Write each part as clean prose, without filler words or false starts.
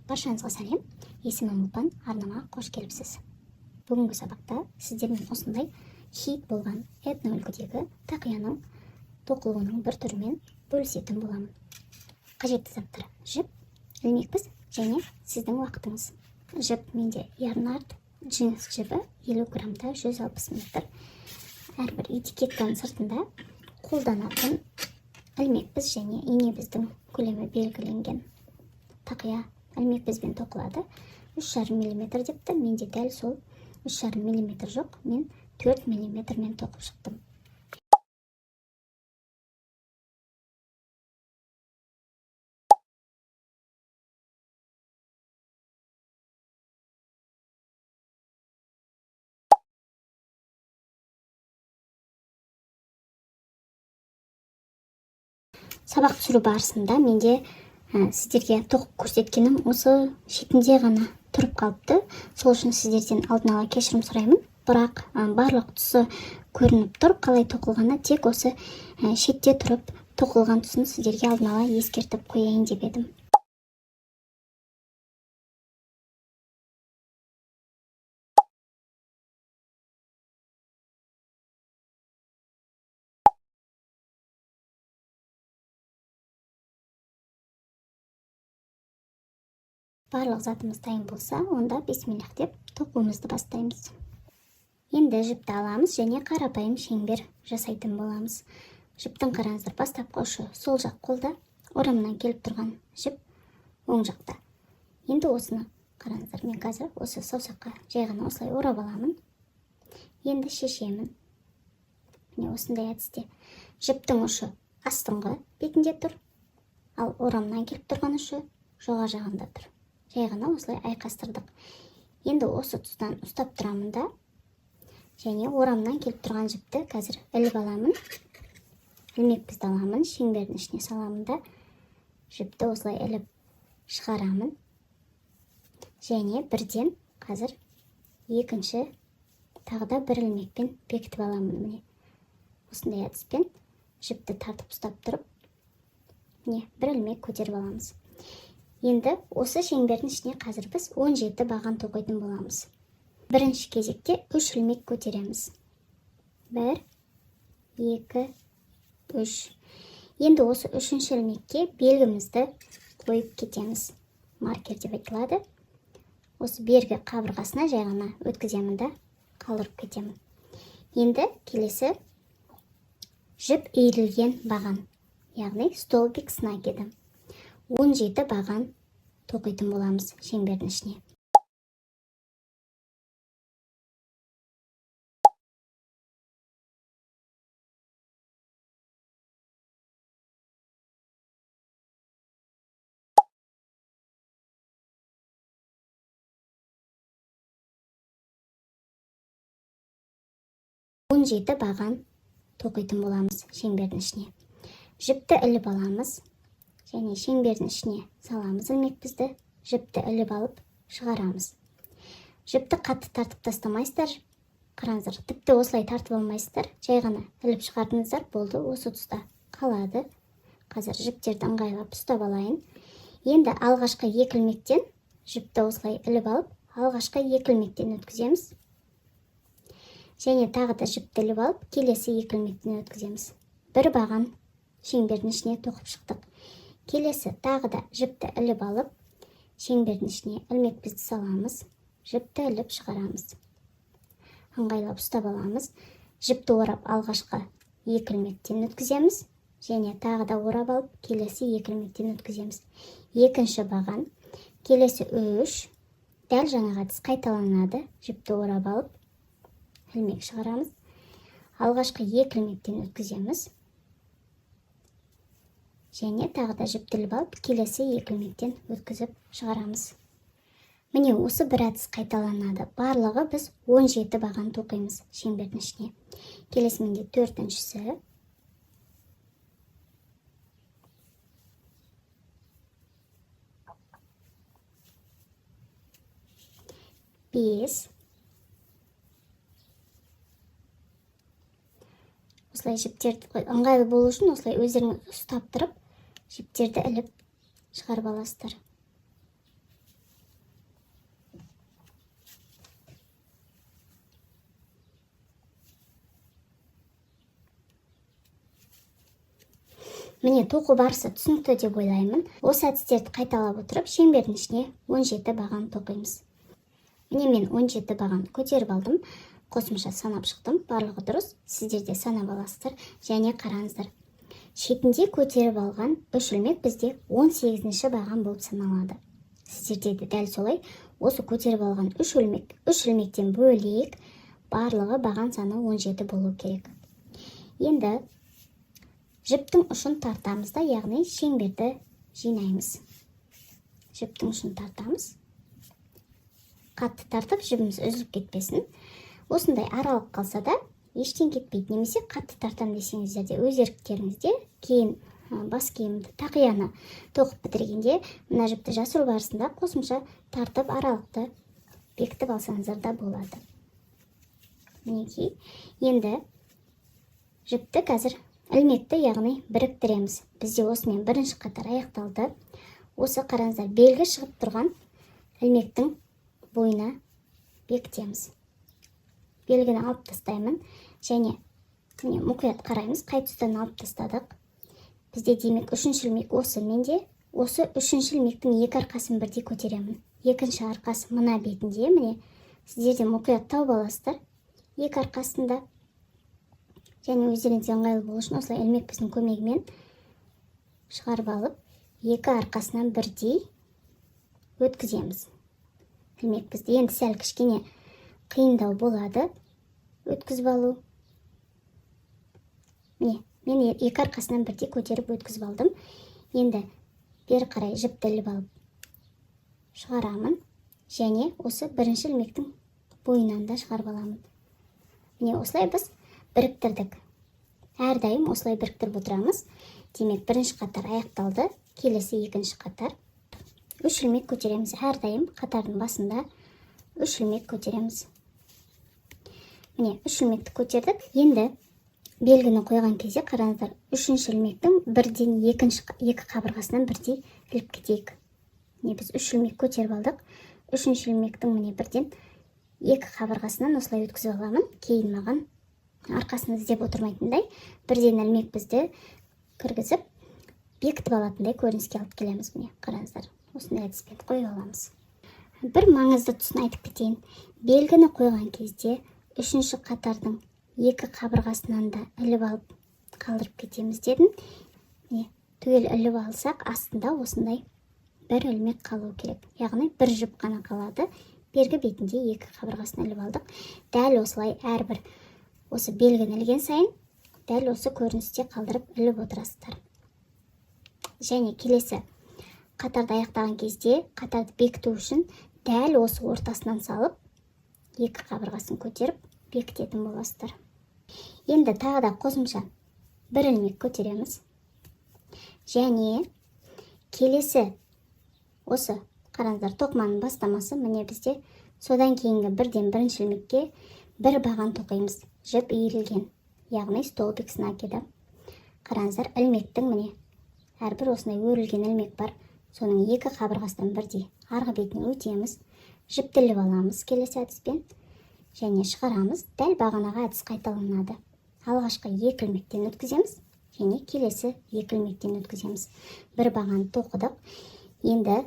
Баршаңызға сәлем, есімім Ұлпан, арнама қош келіпсіз. Бүгінгі сабақта сіздермен осындай хит болған этноүлгідегі тақияның тоқылуының бір түрімен бөлісетін боламын. Қажетті заттар: жіп, ілмекпіз және сіздің уақытыңыз. Жіп менде ярнард джинс жібі 50 граммда 160 метр. Әрбір этикетканың сыртында қолданатын ілмекпіз және инебіздің көлемі белгіленген. Тақия ілмекпізбен тоқылады. 3,5 мм депті. Менде дәл сол 3,5 мм жоқ. Мен 4 мм-мен тоқып шықтым. Сабақ түсіру барысында менде сіздерге тоқып көрсеткенім осы шетінде ғана тұрып қалыпты. Сол үшін сіздерден алдын ала кешірім сұраймын. Бірақ барлық тұсы көрініп тұр. Қалай тоқылғаны тек осы шетте тұрып тоқылған тұсын сіздерге алдын ала ескертіп қояйын деп едім. Барлық затымыз дайын болса, онда бисмиллах деп тоқуымызды бастаймыз. Енді жіпті аламыз және қарапайым шеңбер жасайтын боламыз. Жіптің қараңыздар, бастапқы ұшы сол жақ қолда, орамынан келіп тұрған жіп оң жақта. Енді осыны қараңыздар, мен қазір осы саусаққа жай ғана осылай орап аламын. Енді шешемін. Міне осындай әдісте. Жіптің ұшы астыңғы бетінде тұр, ал орамынан келіп тұрған ұшы жоғары жағында тұр. Жай ғана осылай айқастырдық. Енді осы тұстан ұстап тұрамын да, және орамнан келіп тұрған жіпті қазір іліп аламын. Ілмекпізді аламын, шеңбердің ішіне саламын да, жіпті осылай іліп шығарамын. Және бірден қазір екінші тағы да бір ілмекпен бекітіп аламын. Міне осындай әдіспен жіпті тартып ұстап тұрып, міне бір ілмек көтеріп аламыз. Енді осы шеңбердің ішіне қазір біз 17 баған тоқитын боламыз. Бірінші кезекте 3 ілмек көтереміз. 1, 2, 3. Енді осы үшінші ілмекке белгімізді қойып кетеміз. Маркер деп айтылады. Осы бергі қабырғасына жай ғана өткіземін да қалдырып кетемін. Енді келесі жіп иірілген баған, яғни столбик с накидом. 17 баған тоқитын боламыз шеңбердің ішіне. Баған тоқитын боламыз шеңбердің ішіне. Жіпті іліп аламыз. Және шеңбердің ішіне саламыз ілмекпізді, жіпті іліп алып шығарамыз. Жіпті қатты тартып тастамайсыздар. Қараңыздар, тіпті осылай тартып алмайсыздар. Жай ғана іліп шығардыңыздар, болды, осы тұста қалады. Қазір жіптерді ыңғайлап ұстап алайын. Енді алғашқы екі ілмектен жіпті осылай іліп алып, алғашқы екі ілмектен өткіземіз. Және тағы да жіпті іліп алып, келесі екі ілмектен өткіземіз. Бір баған шеңбердің ішіне тоқып шықтық. Келесі тағы да жіпті іліп алып, шеңбердің ішіне ілмекпізді саламыз, жіпті іліп шығарамыз. Ыңғайлап ұстап аламыз. Жіпті орап алғашқы екі ілмектен өткіземіз, және тағы да орап алып, келесі екі ілмектен өткіземіз. Екінші баған, келесі 3, дәл жаңағы әдіс қайталанады. Жіпті орап алып, ілмек шығарамыз. Алғашқы екі ілмектен өткіземіз. Және тағы да жіпті іліп алып, келесі екі ілмектен өткізіп шығарамыз. Міне осы бір әдіс қайталанады. Барлығы біз 17 баған тоқимыз шеңбердің ішіне. Келесі менде төртіншісі. 5. Осылай жіптерді ыңғайлы болу үшін осылай өздеріңіз ұстап тұрып, жіптерді іліп шығарып аласыздар. Міне тоқу барысы түсінікті деп ойлаймын. Осы әдістерді қайталап отырып, шеңбердің ішіне 17 баған тоқимыз. Міне мен 17 баған көтеріп алдым. Қосымша санап шықтым. Барлығы дұрыс. Сіздер де санап аласыздар. Және қараңыздар. Шетінде көтеріп алған 3 ілмек бізде 18-ші баған болып саналады. Сіздерде де дәл солай. Осы көтеріп алған 3 ілмектен бөлек барлығы баған саны 17 болу керек. Енді жіптің ұшын тартамыз да, яғни шеңберді жинаймыз. Жіптің ұшын тартамыз. Қатты тартып, жібіміз үзіліп кетпесін. Осындай аралық қалса да, ештен кетпейді. Немесе қатты тартам десеңіздер де өз еріктеріңізде, кейін бас киімді, тақияны тоқып бітіргенде, мына жіпті жасыру барысында қосымша тартып аралықты бекітіп алсаңыздар да болады. Мінекей, енді жіпті қазір ілмекті, яғни біріктіреміз. Бізде осымен бірінші қатар аяқталды. Осы қараңыздар, белгі шығып тұрған ілмектің бойына бекітеміз. Белгіні алып тастаймын және мұқият қараймыз, қай тұстан алып тастадық. Бізде демек үшінші ілмек осы. Менде осы үшінші ілмектің екі арқасын бірдей көтеремін. Екінші арқасы мына бетінде, міне сіздерде мұқият тауып аласыздар. Екі арқасында және өздеріңізге ыңғайлы болу үшін осылай ілмек біздің көмегімен шығарып алып, екі арқасынан бірдей өткіземіз. Ілмек бізді енді сәл кішкене қиындау болады өткізіп алу. Міне, мен екі арқасынан бірдей көтеріп өткізіп алдым. Енді бері қарай жіпті іліп алып шығарамын және осы бірінші ілмектің бойынан да шығарып аламын. Міне осылай біз біріктірдік. Әрдайым осылай біріктіріп отырамыз. Демек бірінші қатар аяқталды, келесі екінші қатар. 3 ілмек көтереміз. Әрдайым қатардың басында 3 ілмек көтереміз. Міне 3 ілмекті көтердік. Енді белгіні қойған кезде қараңыздар, 3-ші ілмектің бірден екі қабырғасынан бірдей іліп кетейік. Міне біз 3 ілмек көтеріп алдық. 3-ші ілмектің міне бірден екі қабырғасынан осылай өткізіп аламын. Кейін маған арқасын іздеп отырмайтындай, бірден ілмек бізді кіргізіп, бекітіп алатындай көрініске алып келеміз. Міне қараңыздар, осындай әдіспен қойып аламыз. Бір маңызды тұсын айтып кетейін. Белгіні қойған кезде 3-ші қатардың екі қабырғасынан да іліп алып қалдырып кетеміз дедім. Міне түгел іліп алсақ, астында осындай бір ілмек қалу керек. Яғни бір жіп қана қалады. Бергі бетінде екі қабырғасын іліп алдық. Дәл осылай әрбір осы белгіні ілген сайын дәл осы көріністе қалдырып іліп отырасыздар. Және келесі қатарды аяқтаған кезде қатарды бекіту үшін дәл осы ортасынан салып екі қабырғасын көтеріп бекітетін боласыздар. Енді тағы да қосымша бір ілмек көтереміз. Және келесі осы қараңыздар, тоқыманың бастамасы міне бізде содан кейінгі бірден бірінші ілмекке бір баған тоқимыз. Жіп иірілген, яғни столбик знакида. Қараңыздар, ілмектің міне әрбір осындай өрілген ілмек бар. Соның екі қабырғасынан бірдей арғы бетіне өтеміз. Жіпті іліп аламыз келесі әдіспен және шығарамыз. Дәл бағанағы әдіс қайталанады. Алғашқы екі ілмектен өткіземіз және келесі екі ілмектен өткіземіз. Бір бағаны тоқыдық. Енді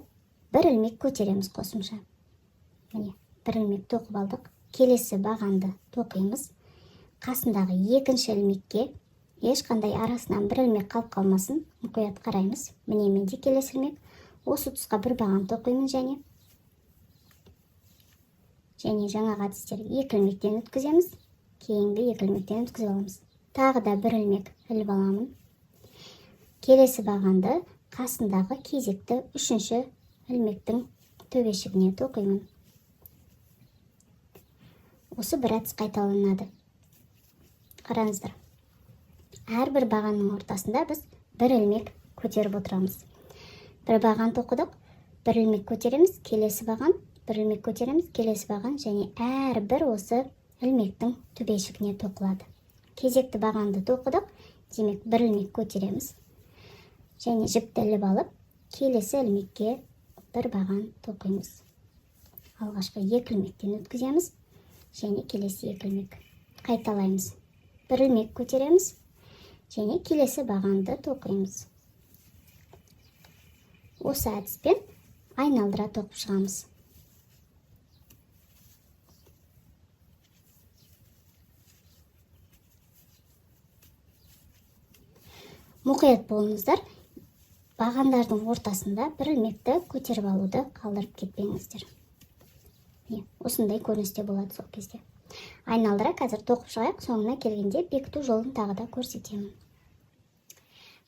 бір ілмек көтереміз қосымша. Міне, бір ілмек тоқып алдық. Келесі бағанды тоқимыз. Қасындағы екінші ілмекке ешқандай арасынан бір ілмек қалып қалмасын, мұқият қараймыз. Міне менде келесі ілмек. Осы тұсқа бір баған тоқимын және жаңағы әдістерге екі ілмектен өткіземіз. Кейінгі екі ілмектен өткізіп аламыз. Тағы да бір ілмек іліп аламын. Келесі бағанды қасындағы кезекті үшінші ілмектің төбешігіне тоқимын. Осы бір әдіс қайталанады. Қараңыздар. Әрбір бағанның ортасында біз бір ілмек көтеріп отырамыз. Бір баған тоқыдық, бір ілмек көтереміз, келесі баған, бір ілмек көтереміз, келесі баған және әрбір осы ілмектің төбешігіне тоқылады. Кезекті бағанды тоқыдық, демек бір ілмек көтереміз және жіпті іліп алып, келесі ілмекке бір баған тоқимыз. Алғашқы екі ілмектен өткіземіз және келесі екі ілмек қайталаймыз. Бір ілмек көтереміз және келесі бағанды тоқимыз. Осы әдіспен айналдыра тоқып шығамыз. Мұқият болыңыздар, бағандардың ортасында бір ілмекті көтеріп алуды қалдырып кетпеңіздер. Осындай көріністе болады сол кезде. Айналдыра қазір тоқып шығайық, соңына келгенде бекіту жолын тағы да көрсетемін.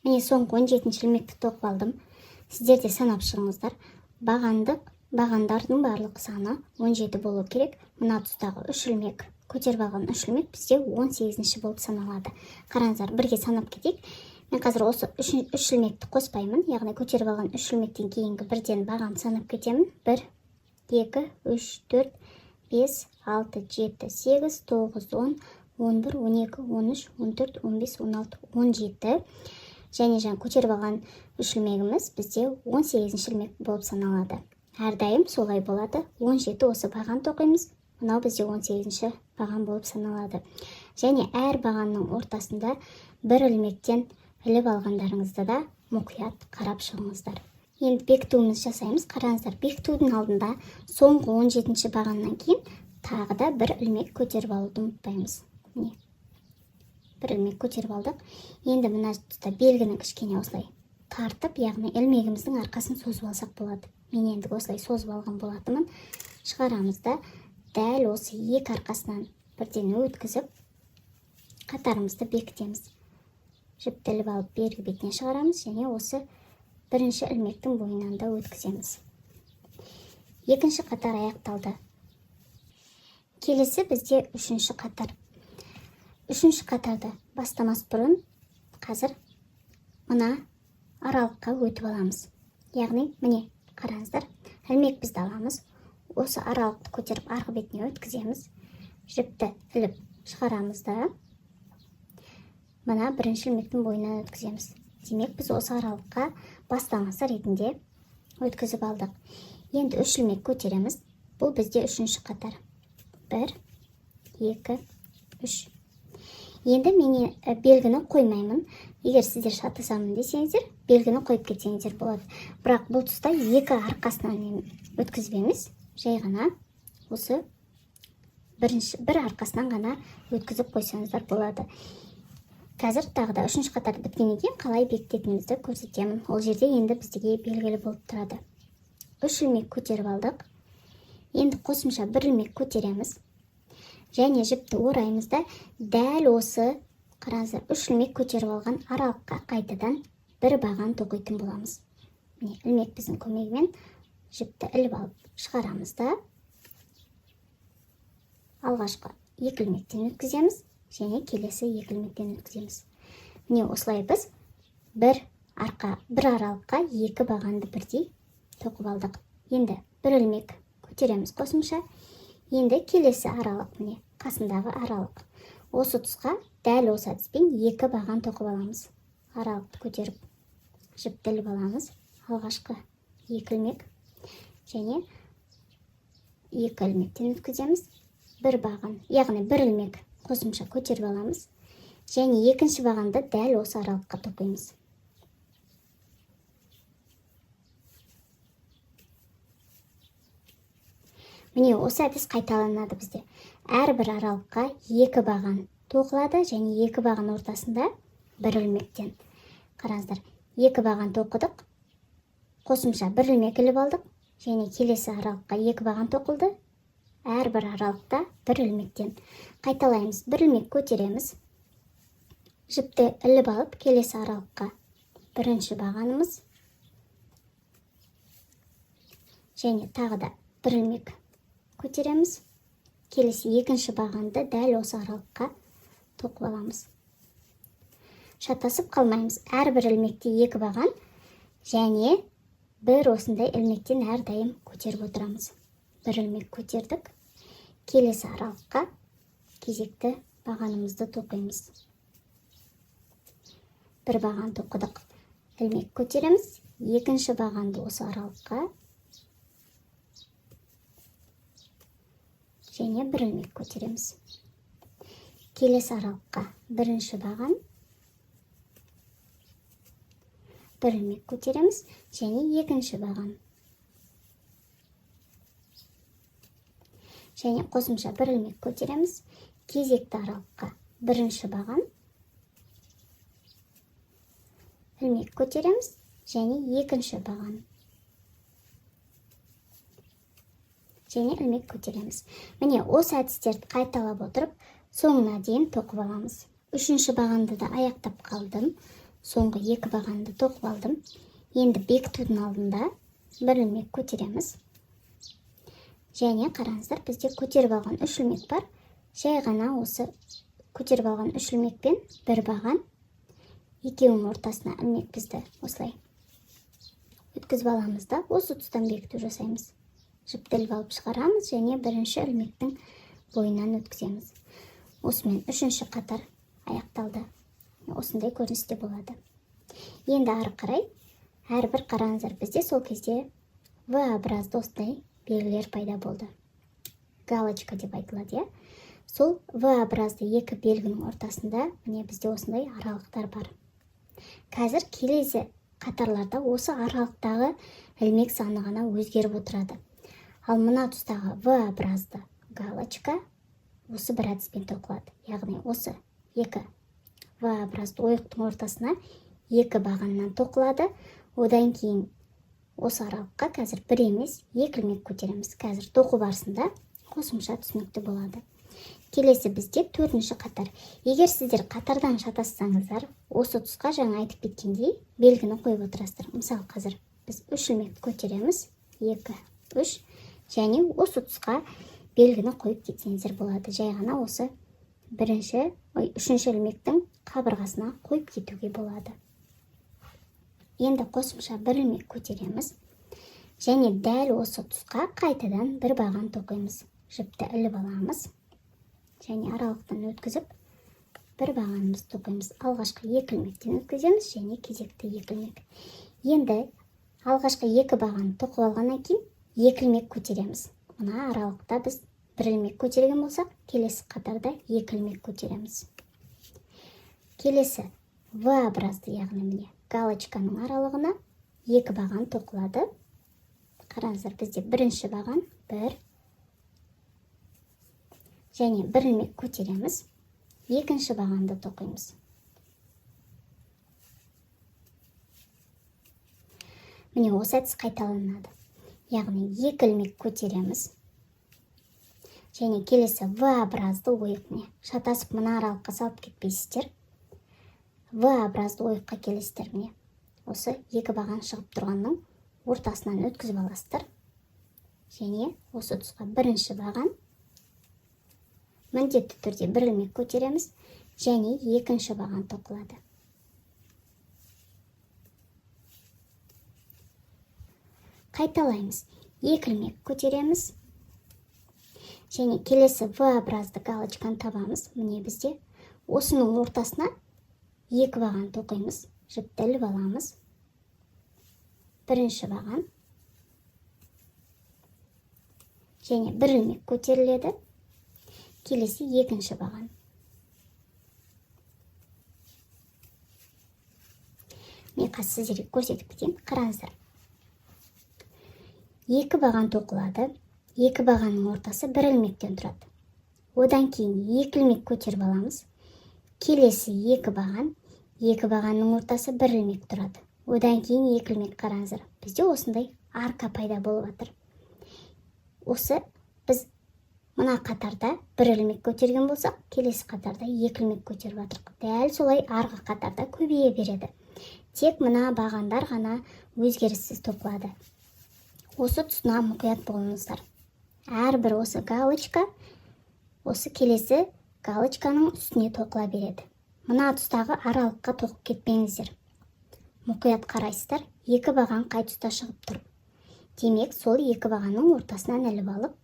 Міне соңғы 17-ші ілмекті тоқып алдым. Сіздер де санап шығыңыздар. Бағандардың барлық саны 17 болу керек. Мына тұстағы 3 ілмек, көтеріп алған 3 ілмек бізде 18-ші болып саналады. Қараңыздар, бірге санап кетейік. Мен қазір осы 3 ілмекті қоспаймын, яғни көтеріп алған 3 ілмектен кейінгі бірден бағаны санап кетемін. 1, 2, 3, 4, 5, 6, 7, 8, 9, 10, 11, 12, 13, 14, 15, 16, 17. Және көтеріп алған 3 ілмегіміз бізде 18-ші ілмек болып саналады. Әрдайым солай болады. 17 осы баған тоқимыз. Мынау бізде 18-ші баған болып саналады. Және әр бағанның ортасында бір ілмектен іліп алғандарыңызды да мұқият қарап шығыңыздар. Енді бекітуіміз жасаймыз. Қараңыздар, бекітудің алдында соңғы 17-ші бағаннан кейін тағы да бір ілмек көтеріп алуды ұмытпаймыз. Міне, бір ілмек көтеріп алдық. Енді мына тұста белгіні кішкене осылай тартып, яғни ілмегіміздің арқасын созып алсақ болады. Мен енді осылай созып алған болатынмын. Шығарамыз да дәл осы екі арқасынан бірден өткізіп, қатарымызды бекітеміз. Жіпті іліп алып бергі бетіне шығарамыз және осы бірінші ілмектің бойынан да өткіземіз. Екінші қатар аяқталды. Келесі бізде үшінші қатар. Үшінші қатарды бастамас бұрын қазір мына аралыққа өтіп аламыз. Яғни, міне, қараңыздар, ілмек бізді аламыз. Осы аралықты көтеріп арғы бетіне өткіземіз. Жіпті іліп шығарамыз да мына бірінші ілмектің бойынан өткіземіз. Демек, біз осы аралыққа бастамасы ретінде өткізіп алдық. Енді 3 ілмек көтереміз. Бұл бізде үшінші қатар. 1, 2, 3. Енді мен белгіні қоймаймын. Егер сіздер шатасамын десеңіздер, белгіні қойып кетсеңіздер болады. Бірақ бұл тұста екі арқасынан өткізбеңіз. Жай ғана осы бір арқасынан ғана өткізіп қойсаңыздар болады. Қазір тағы да үшінші қатар біткеннен кейін қалай бекітетінімізді көрсетемін. Ол жерде енді біздерге белгілі болып тұрады. 3 ілмек көтеріп алдық. Енді қосымша 1 ілмек көтереміз. Және жіпті ораймыз да дәл осы, қараңыздар, 3 ілмек көтеріп алған аралыққа қайтадан бір баған тоқитын боламыз. Міне, ілмек біздің көмегімен жіпті іліп алып шығарамыз да алғашқы 2 ілмектен өткіземіз. Және келесі 2 ілмектен өткіземіз. Міне осылай біз бір аралыққа 2 бағанды бірдей тоқып алдық. Енді 1 ілмек көтереміз қосымша. Енді келесі аралық, міне қасындағы аралық. Осы тұсқа дәл осы әдіспен 2 баған тоқып аламыз. Аралықты көтеріп жіпті іліп аламыз. Алғашқы 2 ілмек және 2 ілмектен өткіземіз. 1 баған, яғни 1 ілмек қосымша көтеріп аламыз. Және екінші бағанды дәл осы аралыққа тоқимыз. Міне осы әдіс қайталанады бізде. Әрбір аралыққа 2 баған тоқылады және 2 баған ортасында 1 ілмектен. Қараңыздар, 2 баған тоқыдық. Қосымша 1 ілмек іліп алдық. Және келесі аралыққа 2 баған тоқылды. Әрбір аралықта 1 ілмектен. Қайталаймыз. 1 ілмек көтереміз. Жіпті іліп алып, келесі аралыққа бірінші бағанымыз. Және тағы да 1 ілмек көтереміз. Келесі екінші бағанды дәл осы аралыққа тоқып аламыз. Шатасып қалмаймыз. Әрбір ілмекте 2 баған және бір осындай ілмектен әрдайым көтеріп отырамыз. 1 ілмек көтердік. Келесі аралыққа кезекті бағанымызды тоқимыз. 1 баған тоқыдық. Ілмек көтереміз. Екінші бағанды осы аралыққа және 1 ілмек көтереміз. Келесі аралыққа бірінші баған бір ілмек көтереміз және екінші баған. Және қосымша бір ілмек көтереміз, кезекті аралыққа бірінші баған, ілмек көтереміз және екінші баған. Және ілмек көтереміз. Міне осы әдістерді қайталап отырып, соңына дейін тоқып аламыз. Үшінші бағанды да аяқтап қалдым. Соңғы екі бағанды тоқып алдым. Енді бекітудің алдында бір ілмек көтереміз. Және қараңыздар, бізде көтеріп алған үш ілмек бар. Жай ғана осы көтеріп алған үш ілмекпен бір баған, екеуінің ортасына ілмек бізді осылай өткізіп аламыз да, осы тұстан бекіту жасаймыз. Жіпті іліп алып шығарамыз және бірінші ілмектің бойынан өткіземіз. Осымен үшінші қатар аяқталды. Осындай көріністе болады. Енді ары қарай әрбір қараңыздар, бізде сол кезде V-образды осындай белгілер пайда болды. Галочка деп айтылады, Сол V-образды екі белгінің ортасында міне бізде осындай аралықтар бар. Қазір келесі қатарларда осы аралықтағы ілмек саны ғана өзгеріп отырады. Ал мына тұстағы V-образды галочка осы бір әдіспен тоқылады. Яғни осы екі V-образды ойықтың ортасына екі бағаннан тоқылады. Одан кейін осы аралыққа қазір бір емес, екі ілмек көтереміз. Қазір тоқу барысында қосымша түсінікті болады. Келесі бізде төртінші қатар. Егер сіздер қатардан шатассаңыздар, осы тұсқа жаңа айтып кеткендей белгіні қойып отырасыздар. Мысалы, қазір біз үш ілмек көтереміз, 2, 3, және осы тұсқа белгіні қойып кетсеңіздер болады. Жай ғана осы үшінші ілмектің қабырғасына қойып кетуге болады. Енді қосымша бір ілмек көтереміз және дәл осы тұсқа қайтадан бір баған тоқимыз. Жіпті іліп аламыз және аралықтан өткізіп бір бағанымыз тоқимыз. Алғашқы екі ілмектен өткіземіз және кезекті екі ілмек. Енді алғашқы екі бағаны тоқып алғаннан кейін екі ілмек көтереміз. Мына аралықта біз бір ілмек көтерген болсақ, келесі қатарда екі ілмек көтереміз. Келесі V-образды, яғни міне галочканың аралығына екі баған тоқылады. Қараңыздар, бізде бірінші баған бір және бір ілмек көтереміз, екінші бағанды тоқимыз. Міне осы әдіс қайталанады. Яғни екі ілмек көтереміз және келесі V-образды ойық, шатасып мына аралыққа салып кетпейсіздер. V-образды ойыққа келесіздер, міне осы екі баған шығып тұрғанның ортасынан өткізіп аласыздар және осы тұсқа бірінші баған, міндетті түрде бір ілмек көтереміз және екінші баған тоқылады. Қайталаймыз. Екі ілмек көтереміз және келесі V-образды галочканы табамыз. Міне бізде осының ортасына екі баған тоқимыз. Жіпті іліп аламыз. Бірінші баған және бір ілмек көтеріледі. Келесі екінші баған. Мен қазір сіздерге көрсетіп кетейін. Қараңыздар. Екі баған тоқылады. Екі бағанның ортасы бір ілмектен тұрады. Одан кейін екі ілмек көтеріп аламыз. Келесі екі бағанның ортасы бір ілмек тұрады. Одан кейін екі ілмек. Қараңыздар. Бізде осындай арка пайда болып жатыр. Осы біз мына қатарда бір ілмек көтерген болсақ, келесі қатарда екі ілмек көтеріп жатырмыз. Дәл солай арғы қатарда көбейе береді. Тек мына бағандар ғана өзгеріссіз тоқылады. Осы тұсына мұқият болыңыздар. Әрбір осы галочка, осы келесі галочканың үстіне тоқыла береді. Мына тұстағы аралыққа тоқып кетпеңіздер. Мұқият қарайсыздар, екі баған қай тұста шығып тұр. Демек, сол екі бағанның ортасынан іліп алып,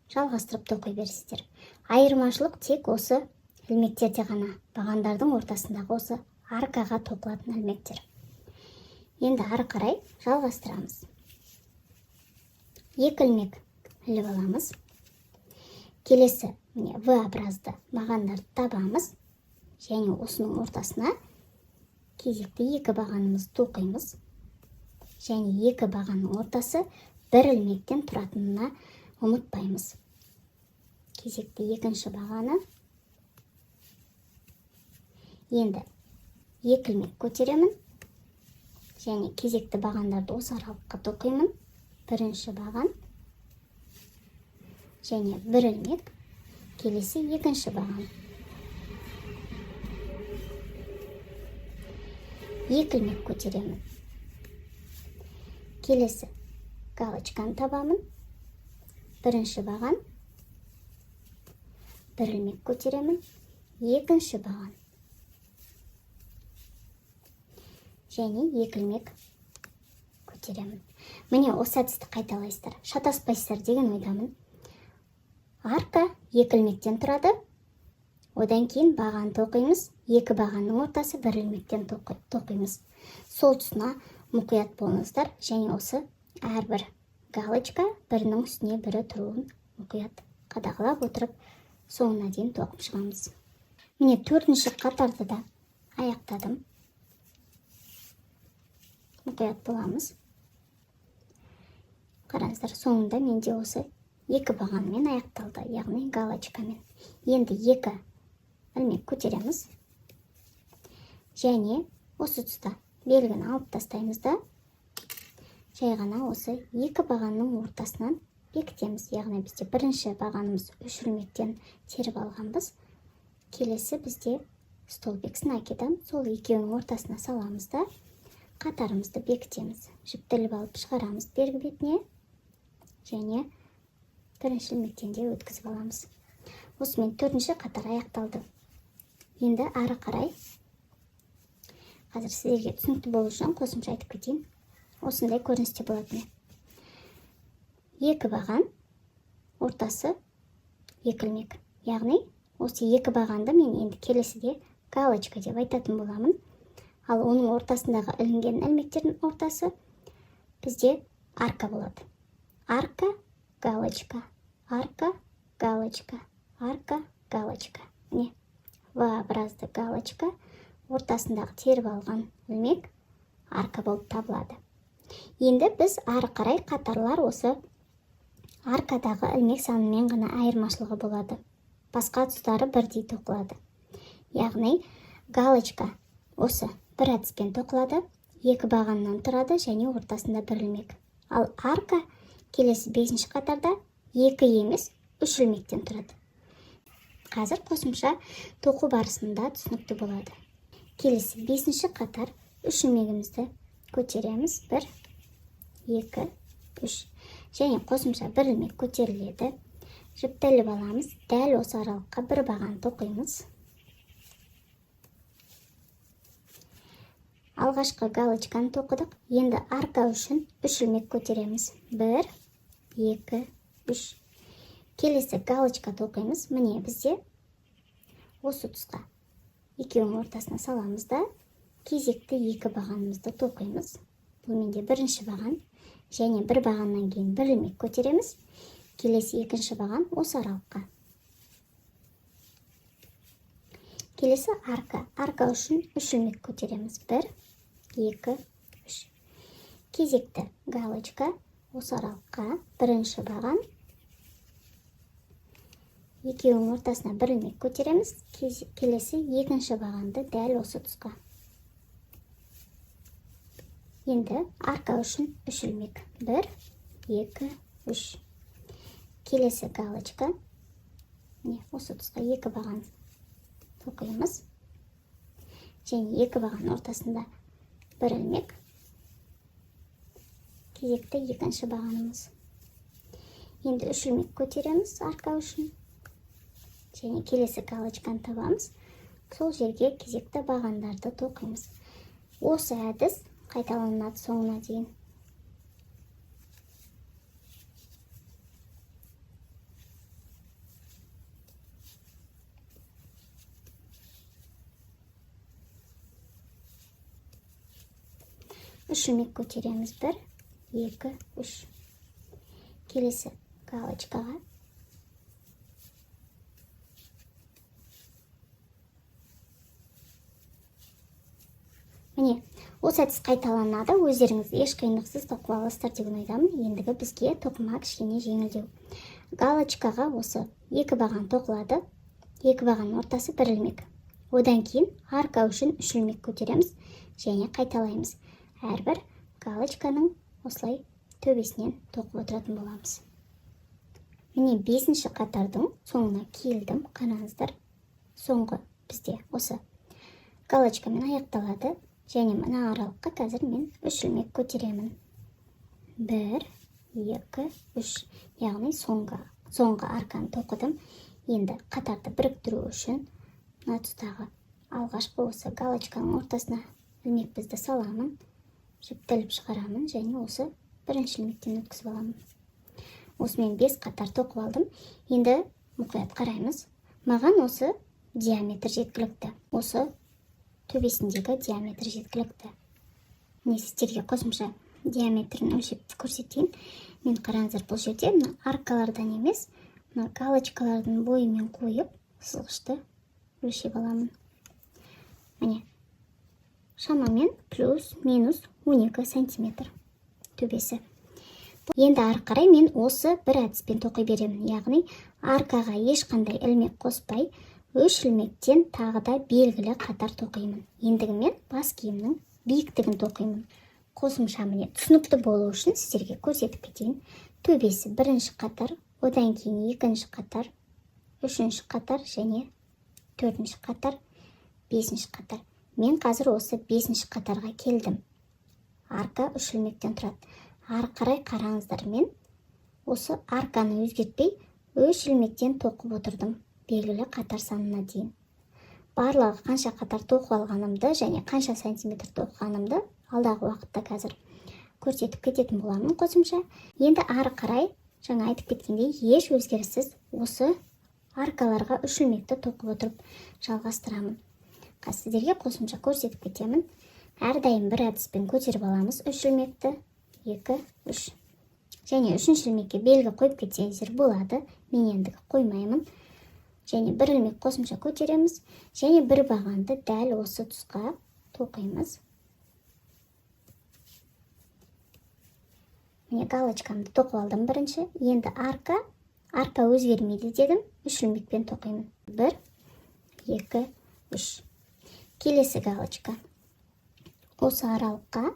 жалғастырып тоқи бересіздер. Айырмашылық тек осы ілмектерде ғана, бағандардың ортасындағы осы аркаға тоқылатын ілмектер. Енді ары қарай жалғастырамыз. Екі ілмек іліп аламыз. Келесі V-образды бағандарды табамыз және осының ортасына кезекті екі бағанымызды тоқимыз. Және екі бағанның ортасы бір ілмектен тұратынына ұмытпаймыз. Кезекті екінші бағаны. Енді екі ілмек көтеремін. Және кезекті бағандарды осы аралыққа тоқимын. Бірінші баған. Және бір ілмек. Келесі екінші баған. Екі ілмек көтеремін. Келесі галочканы табамын. Бірінші баған. Бір ілмек көтеремін. Екінші баған. Және екі ілмек көтеремін. Міне осы әдісті қайталайсыздар. Шатаспайсыздар деген ойдамын. Арка екі ілмектен тұрады. Одан кейін баған тоқимыз. Екі бағанның ортасы бір ілмектен тоқимыз. Сол тұсына мұқият болыңыздар. Және осы әрбір галочка бірінің үстіне бірі тұруын мұқият қадағалап отырып, соңына дейін тоқып шығамыз. Міне төртінші қатарды да аяқтадым. Мұқият боламыз. Қараңыздар, соңында менде осы екі бағанмен аяқталды, яғни галочкамен. Енді екі ілмек көтереміз. Және осы тұста белгіні алып тастаймыз да, жай ғана осы екі бағанның ортасынан бекітеміз. Яғни бізде бірінші бағанымыз үш ілмектен теріп алғанбыз. Келесі бізде столбиксін әкедім. Сол екеуінің ортасына саламыз да, қатарымызды бекітеміз. Жіптіліп алып шығарамыз бергі бетіне. Және бірінші ілмектен де өткізіп аламыз. Осымен төртінші қатар аяқталды. Енді ары қарай, қазір сіздерге түсінікті болу үшін қосымша айтып кетейін. Осындай көріністе болады. Екі баған, ортасы екі ілмек. Яғни осы екі бағанды мен енді келесіде галочка деп айтатын боламын. Ал оның ортасындағы ілінген ілмектердің ортасы бізде арка болады. Арка, галочка, арка, галочка, арка, галочка. Міне, V-образды галочка, ортасындағы теріп алған ілмек арка болып табылады. Енді біз ары қарай қатарлар осы аркадағы ілмек санымен ғана айырмашылығы болады. Басқа тұстары бірдей тоқылады. Яғни галочка осы бір әдіспен тоқылады, екі бағаннан тұрады және ортасында бір ілмек. Ал арка келесі бесінші қатарда екі емес, үш ілмектен тұрады. Қазір қосымша тоқу барысында түсінікті болады. Келесі бесінші қатар үш ілмегімізді көтереміз. Бір, екі, үш. Және қосымша бір ілмек көтеріледі. Жіпті іліп аламыз. Дәл осы аралыққа бір баған тоқимыз. Алғашқы галочканы тоқыдық. Енді арка үшін үш ілмек көтереміз. Бір, екі, үш. Келесі галочка тоқимыз. Міне бізде осы тұсқа екеуінің ортасына саламыз да, кезекті екі бағанымызды тоқимыз. Бұл менде бірінші баған. Және бір бағаннан кейін бір ілмек көтереміз. Келесі екінші баған осы аралыққа. Келесі арка. Арка үшін үш ілмек көтереміз. Бір, екі, үш. Кезекті галочка осы аралыққа. Бірінші баған. Екеуінің ортасына бір ілмек көтереміз. Келесі екінші бағанды дәл осы тұсқа. Енді арка үшін үш ілмек. Бір, екі, үш. Келесі галочка. Осы тұсқа екі баған тоқимыз. Және екі баған ортасында бір ілмек. Кезекті екінші бағанымыз. Енді үш ілмек көтереміз арка үшін. Және келесі галочканы табамыз. Сол жерге кезекті бағандарды тоқимыз. Осы әдіс қайталанады соңына дейін. Үш ілмек көтереміз. Бір, екі, үш. Келесі галочкаға. Міне, осы әдіс қайталанады, өздеріңіз еш қиындықсыз тоқып аласыздар деген ойдамын. Ендігі бізге тоқыма кішкене жеңілдеу. Галочкаға осы 2 баған тоқылады, 2 бағанның ортасы 1 ілмек. Одан кейін арка үшін 3 ілмек көтереміз және қайталаймыз. Әрбір галочканың осылай төбесінен тоқып отыратын боламыз. Міне 5-ші қатардың соңына келдім, қараңыздар. Соңғы бізде осы галочкамен аяқталады және мына аралыққа қазір мен 3 ілмек көтеремін. 1, 2, 3, яғни соңғы арканы тоқыдым. Енді қатарды біріктіру үшін мына тұстағы алғашқы осы галочканың ортасына ілмекпізді саламын, жіптіліп шығарамын және осы 1-ші ілмектен өткізіп аламын. Осымен 5 қатар тоқып алдым. Енді мұқият қараймыз. Маған осы диаметр жеткілікті. Осы төбесіндегі диаметр жеткілікті. Міне сіздерге қосымша диаметрін өлшеп көрсетейін. Мен қараңыздар, бұл жерде аркалардан емес, галочкалардың бойымен қойып, сызғышты өлшеп аламын. Міне, шамамен плюс-минус 12 сантиметр төбесі. Енді ары қарай мен осы бір әдіспен тоқи беремін. Яғни аркаға ешқандай ілмек қоспай, 3 ілмектен тағы да белгілі қатар тоқимын. Ендігі мен бас киімнің биіктігін тоқимын. Қосымша міне түсінікті болу үшін сіздерге көрсетіп кетейін. Төбесі 1-ші қатар, одан кейін 2-ші қатар, 3-ші қатар және 4-ші қатар, 5-ші қатар. Мен қазір осы 5-ші қатарға келдім. Арка 3 ілмектен тұрады. Ары қарай қараңыздар, мен осы арканы өзгертпей 3 ілмектен тоқып отырдым, белгілі қатар санына дейін. Барлығы қанша қатар тоқып алғанымды және қанша сантиметр тоқығанымды алдағы уақытта қазір көрсетіп кететін боламын қосымша. Енді ары қарай жаңа айтып кеткендей еш өзгеріссіз осы аркаларға 3 ілмекті тоқып отырып жалғастырамын. Сіздерге қосымша көрсетіп кетемін. Әрдайым бір әдіспен көтеріп аламыз 3 ілмекті, 2, 3. Және 3-ші ілмекке белгі қойып кетсеңіздер болады. Мен ендігі қоймаймын. Және 1 ілмек қосымша көтереміз. Және бір бағанды дәл осы тұсқа тоқимыз. Міне галочкамды тоқып алдым бірінші. Енді арка өзгермейді дедім. 3 ілмекпен тоқимын. 1, 2, 3. Келесі галочка. Осы аралыққа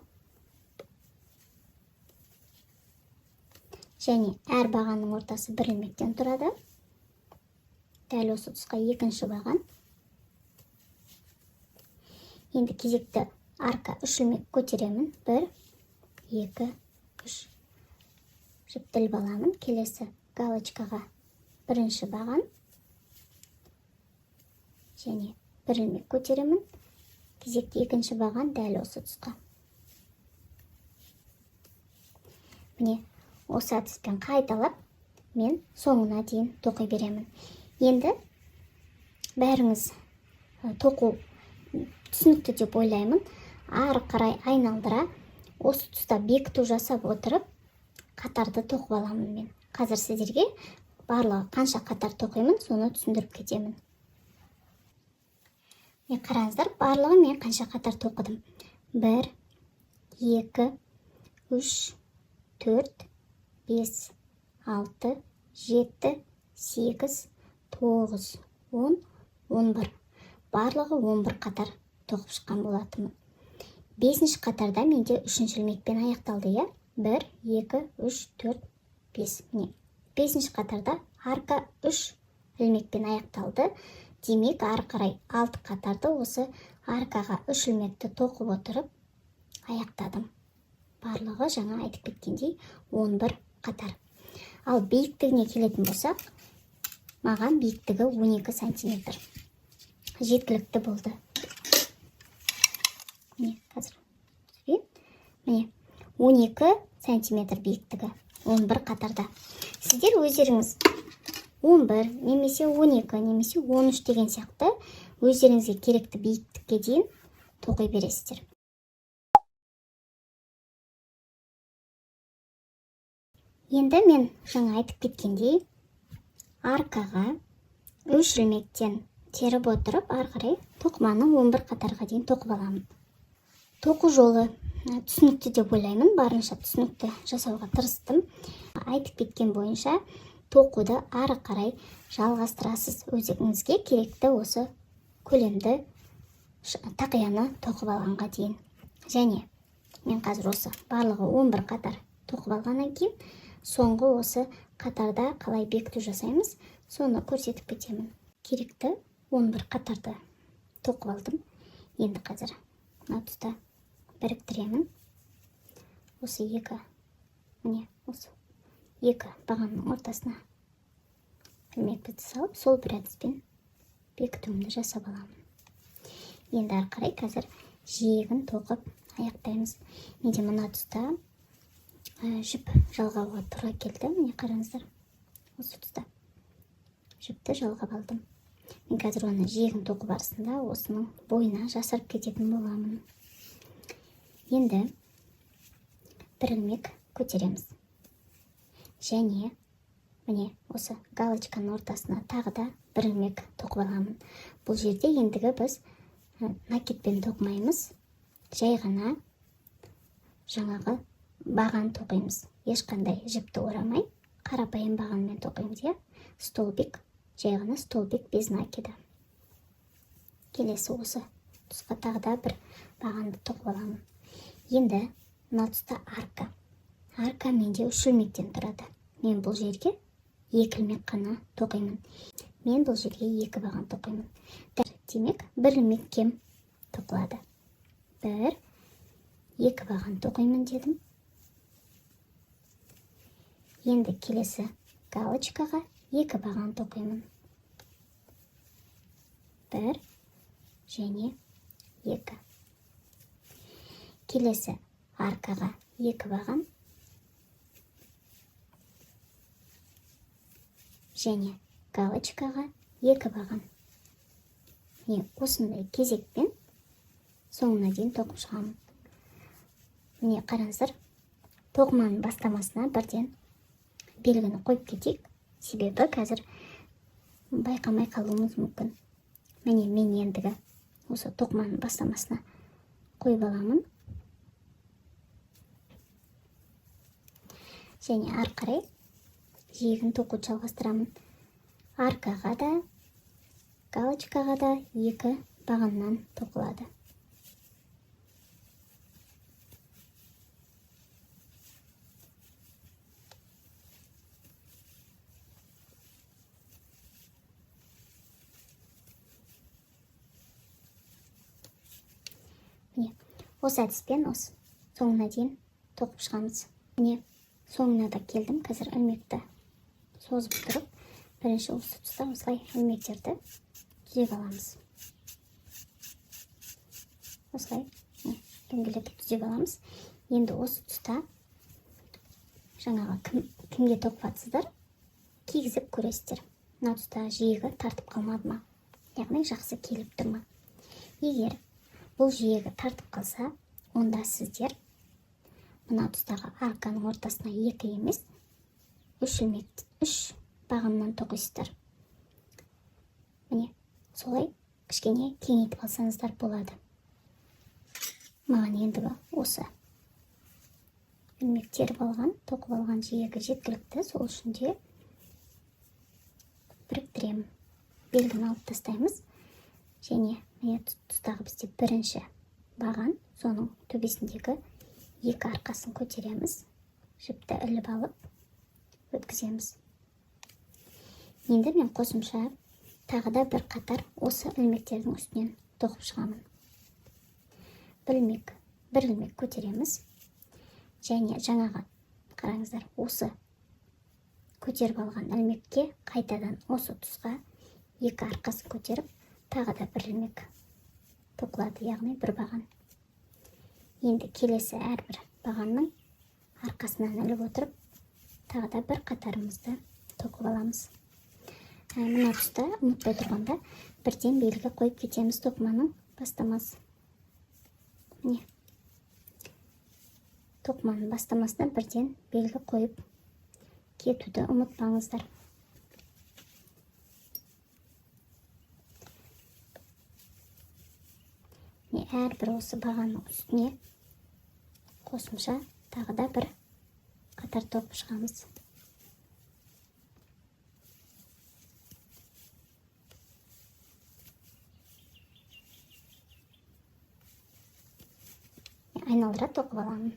және әр бағанның ортасы 1 ілмектен тұрады. Дәл осы тұсқа 2-ші баған. Енді кезекті арка 3 ілмек көтеремін. 1, 2, 3. Жіптіліп аламын. Келесі галочкаға 1-ші баған. Және 1 ілмек көтеремін. Кезекті 2-ші баған дәл осы тұсқа. Міне, осы әдіспен қайталап, мен соңына дейін тоқи беремін. Енді бәріңіз тоқу түсінікті деп ойлаймын. Ары қарай айналдыра, осы тұста бекіту жасап отырып, қатарды тоқып аламын мен. Қазір сіздерге барлығы қанша қатар тоқимын, соны түсіндіріп кетемін. Қараңыздар, барлығы мен қанша қатар тоқыдым. 1, 2, 3, 4, 5, 6, 7, 8, 9, 10, 11. Барлығы 11 қатар тоқып шыққан болатынмын. 5-ші қатарда менде 3-ші ілмекпен аяқталды, 1, 2, 3, 4, 5. Міне, 5-ші қатарда арка 3 ілмекпен аяқталды. Демек, ары қарай 6 қатарды осы аркаға 3 ілмекті тоқып отырып аяқтадым. Барлығы жаңа айтып кеткендей 11 қатар. Ал биіктігіне келетін болсақ, маған биіктігі 12 сантиметр. Жеткілікті болды. Міне, қазір. Міне, 12 сантиметр биіктігі 11 қатарда. Сіздер өздеріңіз 11, немесе 12, немесе 13 деген сияқты өздеріңізге керекті биіктікке дейін тоқи бересіздер. Енді мен жаңа айтып кеткендей, аркаға 3 ілмектен теріп отырып, ары қарай тоқыманы 11 қатарға дейін тоқып аламын. тоқу жолы түсінікті деп ойлаймын. Барынша түсінікті жасауға тырыстым. Айтып кеткен бойынша тоқуды ары қарай жалғастырасыз. Өзіңізге керекті осы көлемді тақияны тоқып алғанға дейін. Және мен қазір осы барлығы 11 қатар тоқып алғаннан кейін соңғы осы қатарда қалай бекіту жасаймыз, соны көрсетіп кетемін. Керекті 11 қатарды тоқып алдым. Енді қазір мына тұста біріктіремін. Осы осы екі бағанның ортасына ілмекті салып, сол бір әдіспен бекітуімді жасап аламын. Енді ары қарай қазір жиегін тоқып аяқтаймыз. Менде мына тұста жіп жалғауға тура келді. Міне қараңыздар. Осы тұста жіпті жалғап алдым. Мен қазір оны жиегін тоқу барысында осының бойына жасырып кететін боламын. Енді бір ілмек көтереміз. Және міне осы галочканың ортасына тағы да бір ілмек тоқып аламын. Бұл жерде ендігі біз накидпен тоқымаймыз. Жай ғана жаңағы баған тоқимыз. Ешқандай жіпті орамай, қарапайым бағанмен тоқимыз, иә? Столбик, жай ғана столбик без накида. Келесі осы тұсқа тағы да бір бағанды тоқып аламын. Енді мына тұста арка. Арка менде 3 ілмектен тұрады. Мен бұл жерге 2 ілмек қана тоқимын. Мен бұл жерге 2 баған тоқимын. Демек, 1 ілмек кем тоқылады. 1, 2 баған тоқимын дедім. Енді келесі галочкаға 2 баған тоқимын. 1 және 2. Келесі аркаға 2 баған және галочкаға 2 баған. Міне осындай кезекпен соңына дейін тоқып шығамын. Міне қараңыздар, тоқыманың бастамасына бірден белгіні қойып кетейік. Себебі қазір байқамай қалуымыз мүмкін. Міне мен ендігі осы тоқыманың бастамасына қойып аламын. Және ары қарай жиегін тоқуды жалғастырамын. Аркаға да, галочкаға да 2 бағаннан тоқылады. Міне, осы әдіспен осы соңына дейін тоқып шығамыз. Міне, соңына да келдім. Қазір ілмекті созып тұрып, бірінші осы тұста осылай ілмектерді түзеп аламыз. Осылай дөңгелетіп түзеп аламыз. Енді осы тұста жаңағы кімге тоқып атсыздар, кигізіп көресіздер. Мына тұста жиегі тартып қалмады ма? Яғни жақсы келіп тұр ма? Егер бұл жиегі тартып қалса, онда сіздер мына тұстағы арканың ортасына 2 емес, 3 бағаннан тоқисыздар. Міне, солай кішкене кеңейтіп алсаңыздар болады. Маған ендігі осы ілмек теріп алған, тоқып алған жиегі жеткілікті. Сол үшін де біріктіремін. Белгіні алып тастаймыз. Және міне тұстағы бізде бірінші баған, соның төбесіндегі 2 арқасын көтереміз. Жіпті іліп алып өткіземіз. Енді мен қосымша тағы да бір қатар осы ілмектердің үстінен тоқып шығамын. Бір ілмек көтереміз. Және жаңағы қараңыздар, осы көтеріп алған ілмекке қайтадан осы тұсқа 2 арқасын көтеріп, тағы да бір ілмек тоқылады, яғни бір баған. Енді келесі әрбір бағанның арқасынан іліп отырып, тағы да бір қатарымызды тоқып аламыз. Мына тұста ұмытпай тұрғанда бірден белгі қойып кетеміз тоқыманың бастамасы. Міне, тоқыманың бастамасына бірден белгі қойып кетуді ұмытпаңыздар. әрбір осы бағаның үстіне қосымша тағы да бір қатар тоқып шығамыз. Айналдыра тоқып аламын.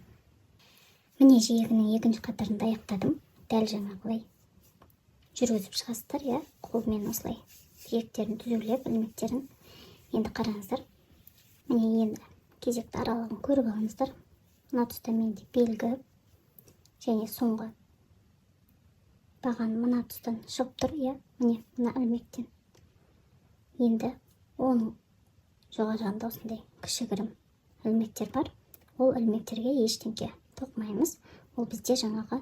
Міне жиегінің екінші қатарында аяқтадым. Дәл жаңағылай жүргізіп шығасыздар, қолмен осылай жиектерін түзулеп, ілмектерін. Енді қараңыздар. Міне енді кезекті аралығын көріп алыңыздар. Мына тұста менде белгі және соңғы баған мына тұстан шығып тұр, міне мына ілмектен. Енді оның жоғарғанда осындай кішігірім ілмектер бар. Ол ілмектерге ештеңке тоқмаймыз. Ол бізде жаңағы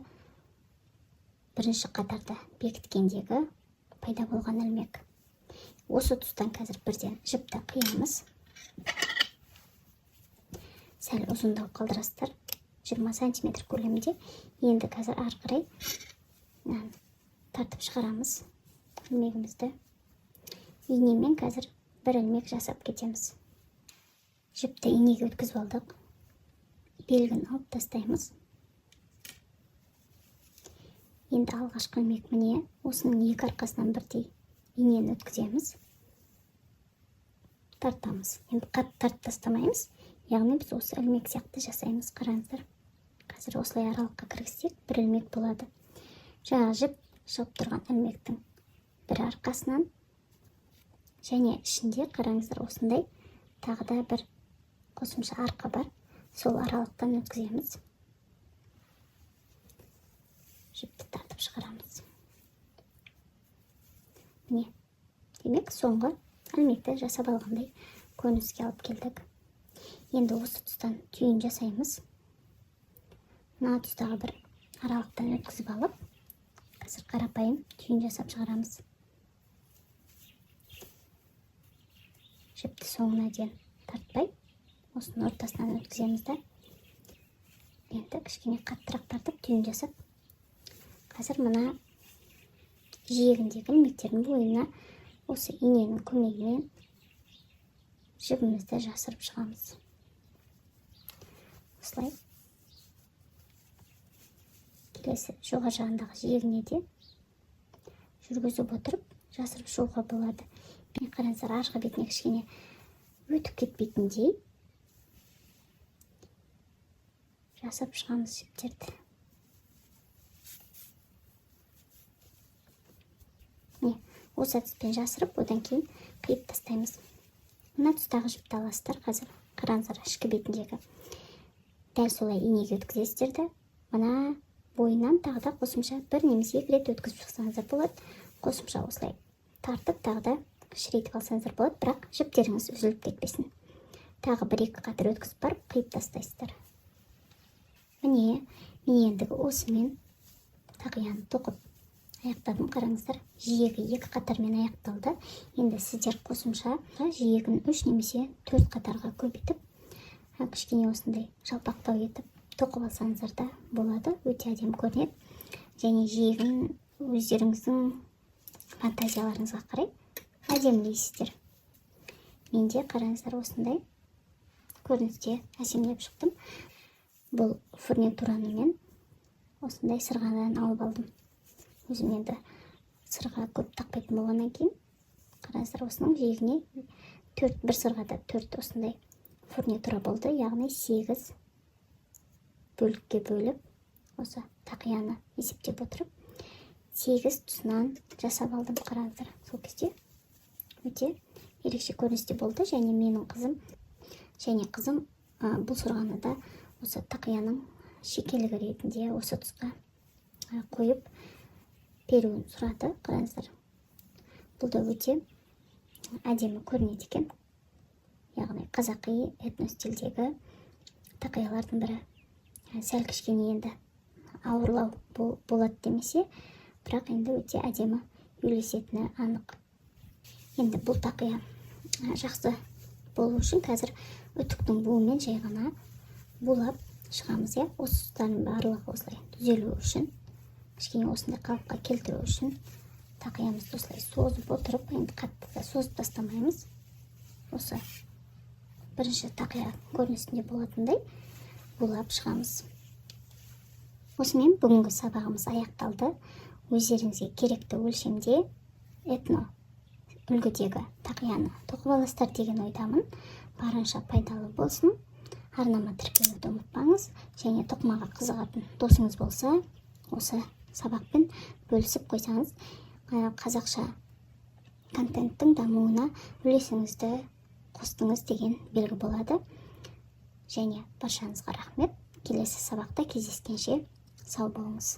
бірінші қатарда бекіткендегі пайда болған ілмек. Осы тұстан қазір бірден жіпті қиямыз. Сәл ұзындау қалдырасыздар. 20 см көлемінде. Енді қазір ары қарай тартып шығарамыз ілмегімізді. Инемен қазір бір ілмек жасап кетеміз. Жіпті инеге өткізіп алдық. Белгін алып тастаймыз. Енді алғашқы ілмек міне осының екі арқасынан бірдей инені өткіземіз. Тартамыз. Енді қатты тартып тастамаймыз. Яғни біз осы ілмек сияқты жасаймыз. Қараңыздар. Қазір осылай аралыққа кіргізсек бір ілмек болады. Жаңағы жіп шығып тұрған ілмектің бір арқасынан және ішінде қараңыздар осындай тағы да бір қосымша арқа бар. Сол аралықтан өткіземіз. Жіпті тартып шығарамыз. Міне, демек соңғы ілмекті жасап алғандай көрініске алып келдік. Енді осы тұстан түйін жасаймыз. Мына тұстағы бір аралықтан өткізіп алып, қазір қарапайым түйін жасап шығарамыз. Жіпті соңына дейін тартпай, осының ортасынан өткіземіз да. Енді кішкене қаттырақ тартып түйін жасап, қазір мына жиегіндегі ілмектердің бойына осы иненің көмегімен жібімізді жасырып шығамыз. Осылай келесі жоғары жағындағы жиегіне де жүргізіп отырып жасырып шығуға болады. Қараңыздар, арғы бетіне кішкене өтіп кетпейтіндей жасап шығамыз жіптерді. Осы әдіспен жасырып, одан кейін қиып тастаймыз. Мына тұстағы жіпті аласыздар. Қазір қараңыздар, ішкі бетіндегі дәл солай инеге өткізесіздер де, мына бойынан тағы да қосымша бір немесе екі рет өткізіп шықсаңыздар болады. Қосымша осылай тартып, тағы да кішірейтіп алсаңыздар болады, бірақ жіптеріңіз үзіліп кетпесін. Тағы бір-екі қатар өткізіп барып, қиып тастайсыздар. Міне, мен ендігі осымен тақияны тоқып аяқтадым. Қараңыздар, жиегі екі қатармен аяқталды. Енді сіздер қосымша жиегін 3 немесе 4 қатарға көбейтіп, кішкене осындай жалпақтау етіп тоқып алсаңыздар да болады. Өте әдемі көрінеді. Және жиегін өздеріңіздің фантазияларыңызға қарай әдемілейсіздер. Менде қараңыздар осындай көріністе әсемдеп шықтым. Бұл фурнитураны мен осындай сырғадан алып алдым. Өзім енді сырға көп тақпайтын болғаннан кейін, қараңыздар, осының жиегіне бір сырғада 4 осындай фурнитура болды. Яғни 8 бөлікке бөліп, осы тақияны есептеп отырып, 8 тұсынан жасап алдым. Қараңыздар, сол кезде өте ерекше көріністе болды. Және менің қызым бұл сырғаны да осы тақияның шекелігі ретінде осы тұсқа қойып беруін сұрады. Қараңыздар, бұл да өте әдемі көрінеді екен. Яғни қазақи этно стильдегі тақиялардың бірі. Сәл кішкене енді ауырлау болады демесе, бірақ енді өте әдемі үйлесетіні анық. Енді бұл тақия жақсы болу үшін қазір үтіктің буымен жай ғана булап шығамыз. Осы тұстардың барлығы осылай түзелу үшін, кішкене осындай қалыпқа келтіру үшін тақиямызды осылай созып отырып, енді қатты да созып тастамаймыз. Осы бірінші тақия көрінісінде болатындай улап шығамыз. Осымен бүгінгі сабағымыз аяқталды. Өздеріңізге керекті өлшемде этно үлгідегі тақияны тоқып аласыздар деген ойдамын. Барынша пайдалы болсын. Арнама тіркелуді ұмытпаңыз. Және тоқымаға қызығатын досыңыз болса, осы сабақпен бөлісіп қойсаңыз, қазақша контенттің дамуына үлесіңізді қостыңыз деген белгі болады. Және баршаңызға рахмет. Келесі сабақта кездескенше сау болыңыз.